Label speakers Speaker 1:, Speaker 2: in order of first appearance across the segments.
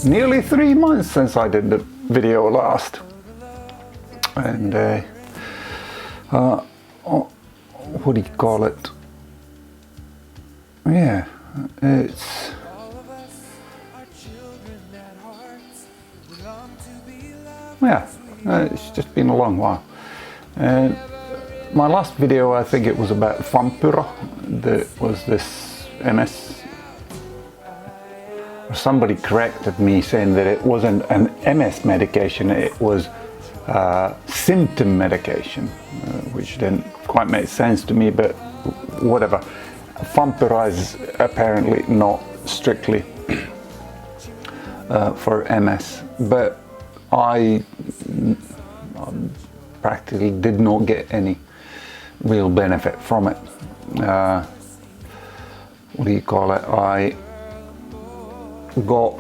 Speaker 1: nearly 3 months since I did the video last. And what do you call it? Yeah, it's just been a long while. And my last video, I think it was about vampyra. There was this MS. Somebody corrected me saying that it wasn't an MS medication, it was symptom medication, which didn't quite make sense to me, but whatever. Vampyra is apparently not strictly for MS, but I practically did not get any real benefit from it. What do you call it? I got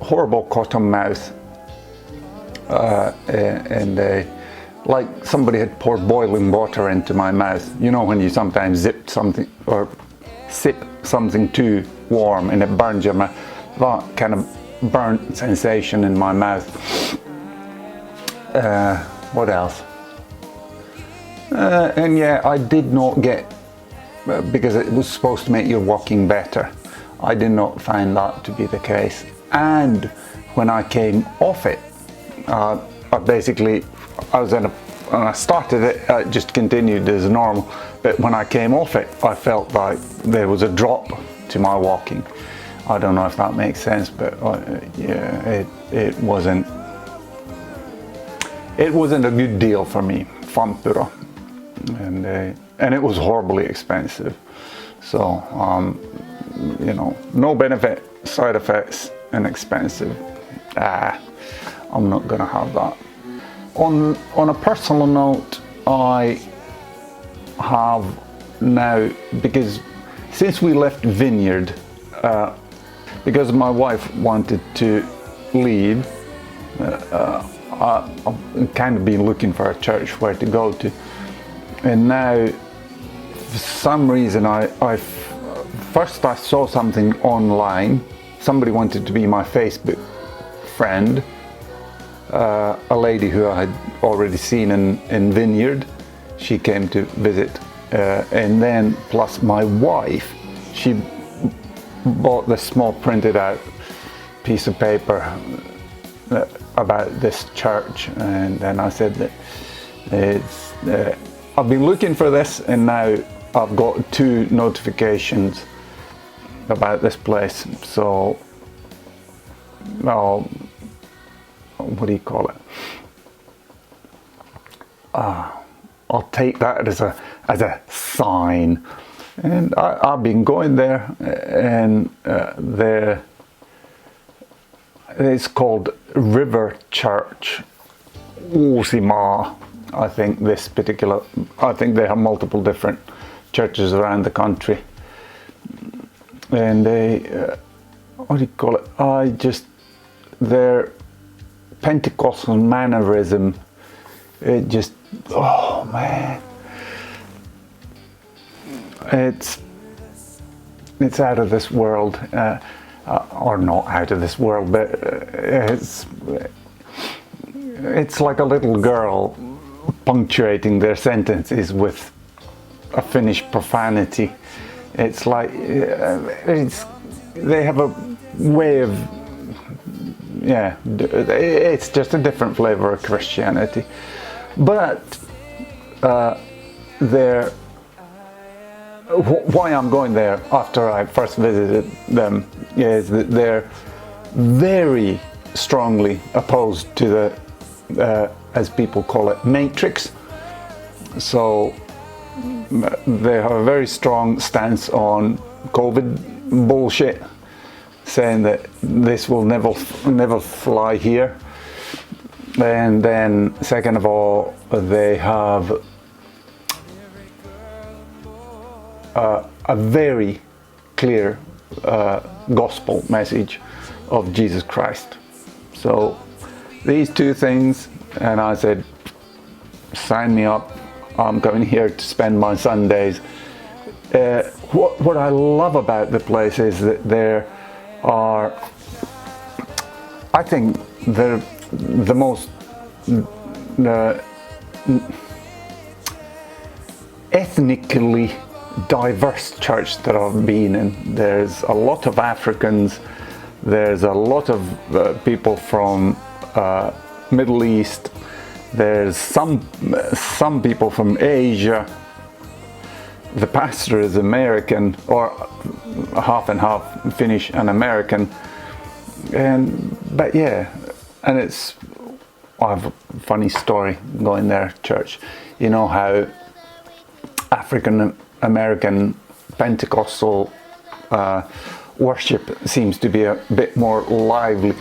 Speaker 1: horrible cotton mouth, and like somebody had poured boiling water into my mouth. You know when you sometimes zip something or sip something too warm and it burns your mouth? That kind of burnt sensation in my mouth. What else? And yeah, I did not get, because it was supposed to make your walking better, I did not find that to be the case. And when I came off it, when I started it, I just continued as normal. But when I came off it, I felt like there was a drop to my walking. I don't know if that makes sense, but yeah, it wasn't a good deal for me, vampyra, and it was horribly expensive. So you know, no benefit, side effects, and expensive. I'm not gonna have that. On a personal note, I have now, because since we left Vineyard, because my wife wanted to leave, I've kind of been looking for a church where to go to, and now for some reason first I saw something online. Somebody wanted to be my Facebook friend, a lady who I had already seen in Vineyard. She came to visit, and then plus my wife, she bought this small printed out piece of paper about this church, and then I said that I've been looking for this, and now I've got 2 notifications about this place. So what do you call it? I'll take that as a sign. And I've been going there, and it's called River Church Uusimaa. I think they have multiple different churches around the country, and what do you call it? Their Pentecostal mannerism, it just, oh man, it's out of this world, or not out of this world, but it's like a little girl punctuating their sentences with a Finnish profanity. It's like they have a way of, yeah, it's just a different flavor of Christianity. But why I'm going there after I first visited them is that they're very strongly opposed to the, as people call it, matrix. So they have a very strong stance on COVID bullshit, saying that this will never fly here. And then second of all, they have a very clear gospel message of Jesus Christ. So these 2 things, and I said, sign me up. I'm going here to spend my Sundays. What I love about the place is that there are I think they're the most ethnically diverse church that I've been in. There's a lot of Africans, there's a lot of people from Middle East, there's some people from Asia. The pastor is American, or half and half, Finnish and American. But yeah, and I have a funny story going there, church. You know how African American Pentecostal worship seems to be a bit more lively.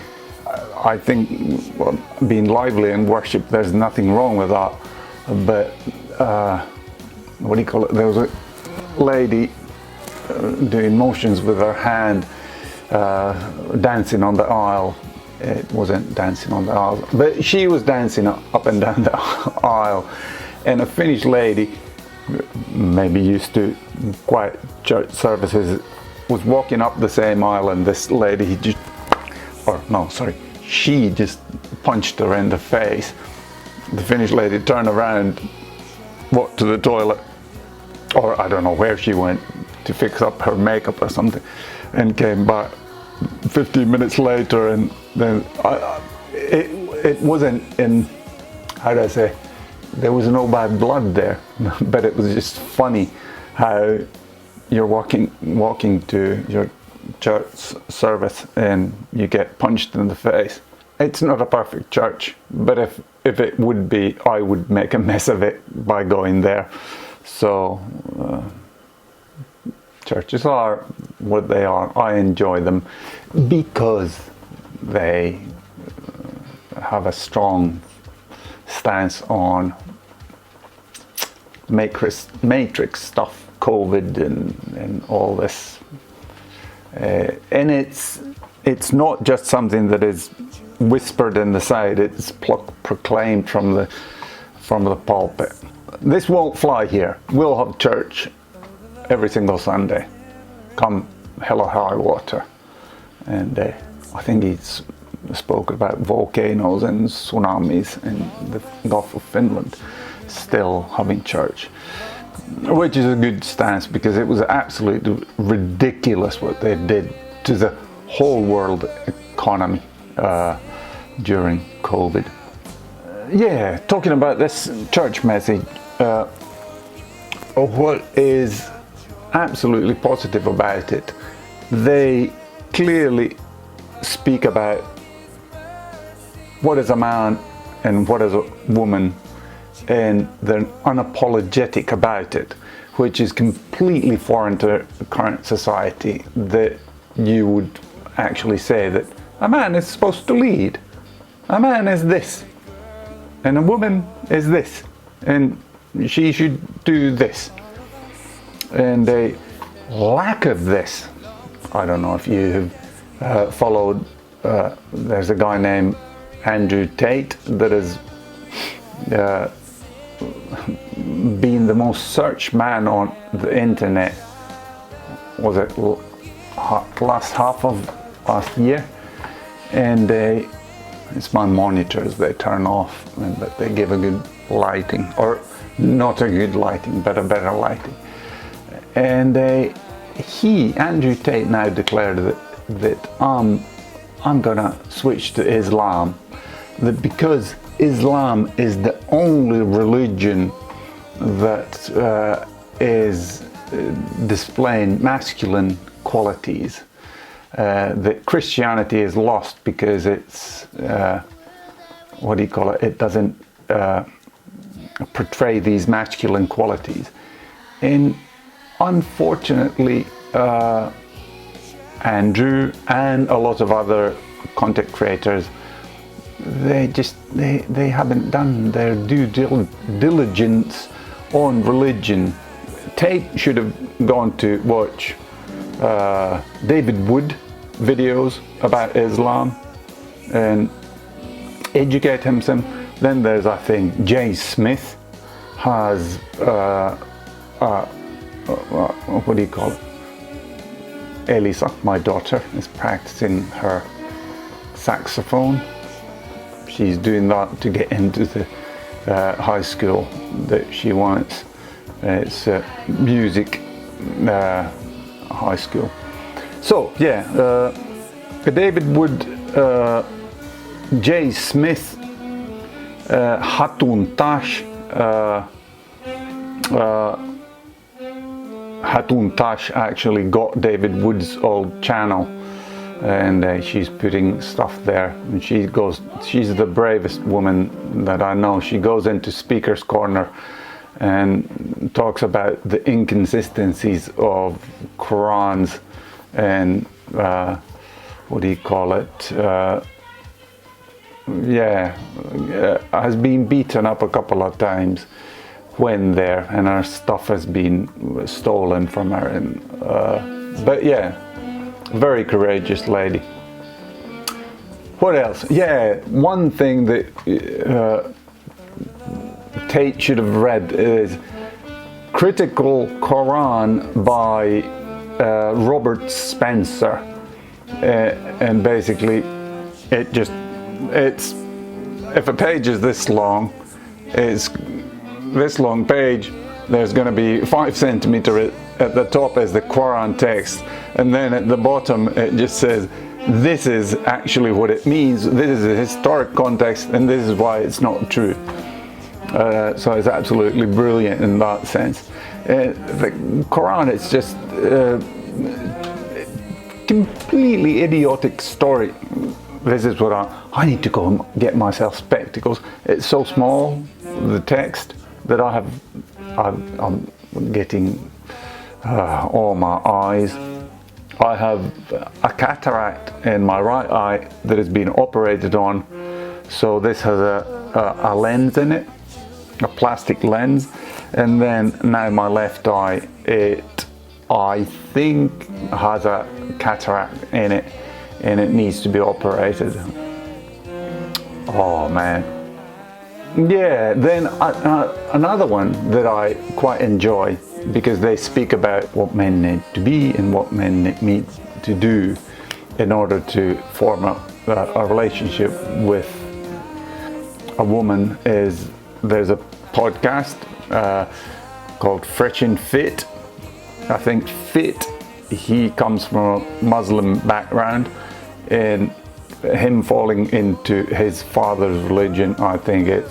Speaker 1: I think, well, being lively in worship, there's nothing wrong with that. But what do you call it? There was a lady doing motions with her hand, dancing on the aisle. It wasn't dancing on the aisle, but she was dancing up and down the aisle. And a Finnish lady, maybe used to quiet church services, was walking up the same aisle, and this lady she just punched her in the face. The Finnish lady turned around, walked to the toilet, or I don't know where she went to fix up her makeup or something, and came back 15 minutes later, and then it wasn't in, how do I say, there was no bad blood there, but it was just funny how you're walking to your church service and you get punched in the face. It's not a perfect church, but if it would be, I would make a mess of it by going there. So churches are what they are. I enjoy them because they have a strong stance on matrix stuff, COVID and all this, and it's not just something that is whispered in the side. It's proclaimed from the pulpit. This won't fly here. We'll have church every single Sunday, come hell or high water. And I think he's spoke about volcanoes and tsunamis in the Gulf of Finland still having church, which is a good stance, because it was absolutely ridiculous what they did to the whole world economy during COVID. Yeah, talking about this church message, what is absolutely positive about it, they clearly speak about what is a man and what is a woman, and they're unapologetic about it, which is completely foreign to current society, that you would actually say that a man is supposed to lead, a man is this, and a woman is this, and she should do this. And a lack of this, I don't know if you have followed, there's a guy named Andrew Tate that has been the most searched man on the internet, was it last half of last year, and it's my monitors, they turn off, but they give a good lighting, or not a good lighting, but a better lighting. And Andrew Tate now declared that I'm gonna switch to Islam, that because Islam is the only religion that is displaying masculine qualities, that Christianity is lost because it's what do you call it? It doesn't portray these masculine qualities. And unfortunately, Andrew and a lot of other content creators, they haven't done their due diligence on religion. Tate should have gone to watch David Wood videos about Islam and educate himself. Then there's, I think, Jay Smith has what do you call it? Elisa, my daughter, is practicing her saxophone. She's doing that to get into the high school that she wants. It's music high school. So yeah, David Wood, J. Smith, Hatun Tash. Hatun Tash actually got David Wood's old channel, and she's putting stuff there. And she's the bravest woman that I know. She goes into Speaker's Corner and talks about the inconsistencies of Qurans and what do you call it? Has been beaten up a couple of times when there, and her stuff has been stolen from her. And but yeah, very courageous lady. What else? Yeah, one thing that Tate should have read is Critical Quran by Robert Spencer, and basically it's if a page is this long, it's this long page, there's going to be 5 centimeters at the top as the Quran text, and then at the bottom it just says this is actually what it means, this is a historic context, and this is why it's not true. So it's absolutely brilliant in that sense. The Quran, it's just completely idiotic story. This is what I need to go and get myself spectacles. It's so small, the text, that I'm getting all my eyes. I have a cataract in my right eye that has been operated on, so this has a lens in it, a plastic lens, and then now my left eye, I think has a cataract in it, and it needs to be operated. Oh man. Yeah, then another one that I quite enjoy, because they speak about what men need to be and what men need to do in order to form a relationship with a woman, is there's a podcast called Fresh and Fit. I think Fit, he comes from a Muslim background, and him falling into his father's religion, I think it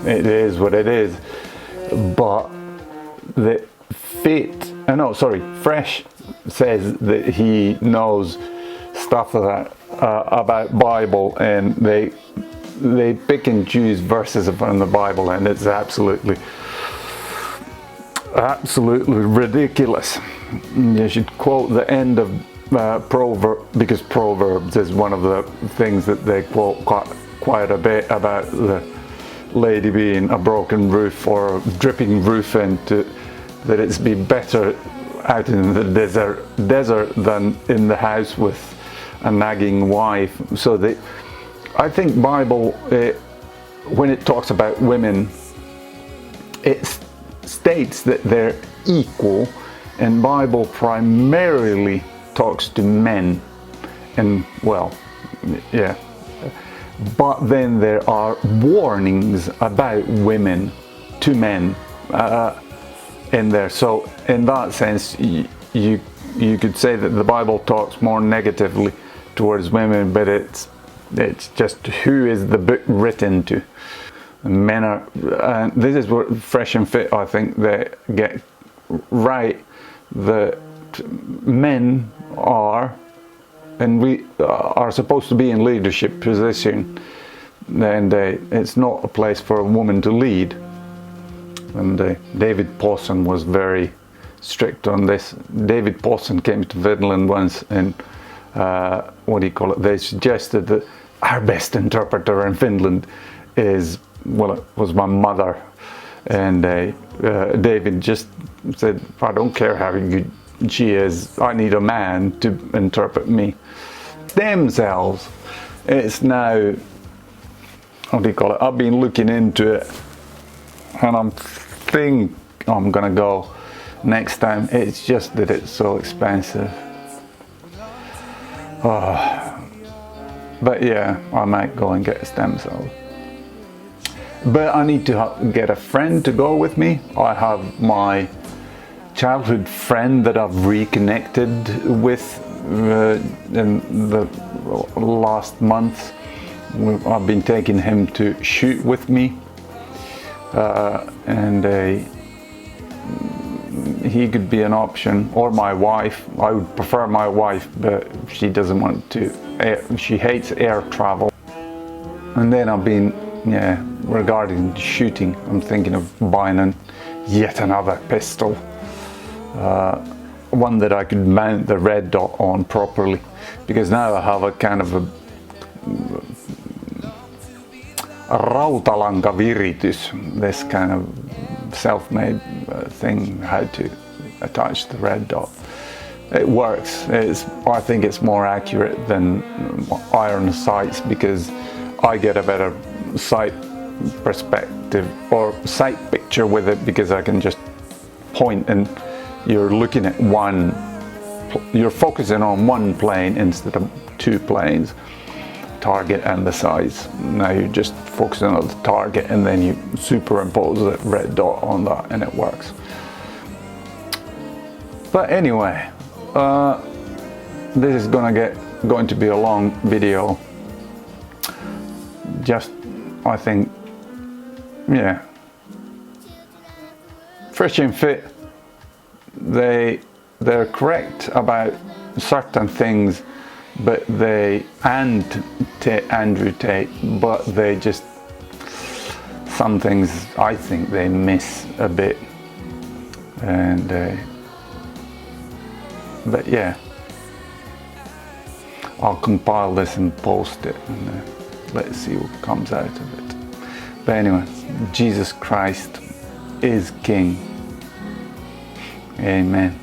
Speaker 1: is what it is. But the Fresh says that he knows stuff about Bible, and they pick and choose verses from the Bible, and it's absolutely ridiculous. You should quote the end of Proverbs, because Proverbs is one of the things that they quote quite a bit about the lady being a broken roof or a dripping roof, and that it's be better out in the desert than in the house with a nagging wife. So I think Bible, when it talks about women, it states that they're equal, and Bible primarily talks to men, and but then there are warnings about women to men in there. So in that sense, you could say that the Bible talks more negatively towards women, but it's just who is the book written to. Men are, this is what Fresh and Fit, I think they get right, that men are, and we are supposed to be in leadership position, and it's not a place for a woman to lead. And David Pawson was very strict on this. David Pawson came to Finland once, and they suggested that our best interpreter in Finland was my mother, and David just said, I don't care how good she is, I need a man to interpret me. Themselves, it's now, I've been looking into it, and I think I'm gonna go next time. It's just that it's so expensive. But yeah, I might go and get a stem cell. But I need to get a friend to go with me. I have my childhood friend that I've reconnected with in the last month. I've been taking him to shoot with me, and he could be an option, or my wife. I would prefer my wife, but she doesn't want to. She hates air travel. And then I've been, regarding shooting, I'm thinking of buying yet another pistol. One that I could mount the red dot on properly, because now I have a kind of a rautalankaviritys, this kind of self-made thing, how to attach the red dot. It works. I think it's more accurate than iron sights, because I get a better sight perspective or sight picture with it, because I can just point and you're looking at you're focusing on one plane instead of two planes, target and the size. Now you're just focusing on the target and then you superimpose the red dot on that and it works. But anyway, this is going to be a long video. Just, I think, Fresh and Fit, they're correct about certain things, but Andrew Tate, but they just, some things I think they miss a bit, and but yeah, I'll compile this and post it, and let's see what comes out of it. But anyway, Jesus Christ is King. Amen.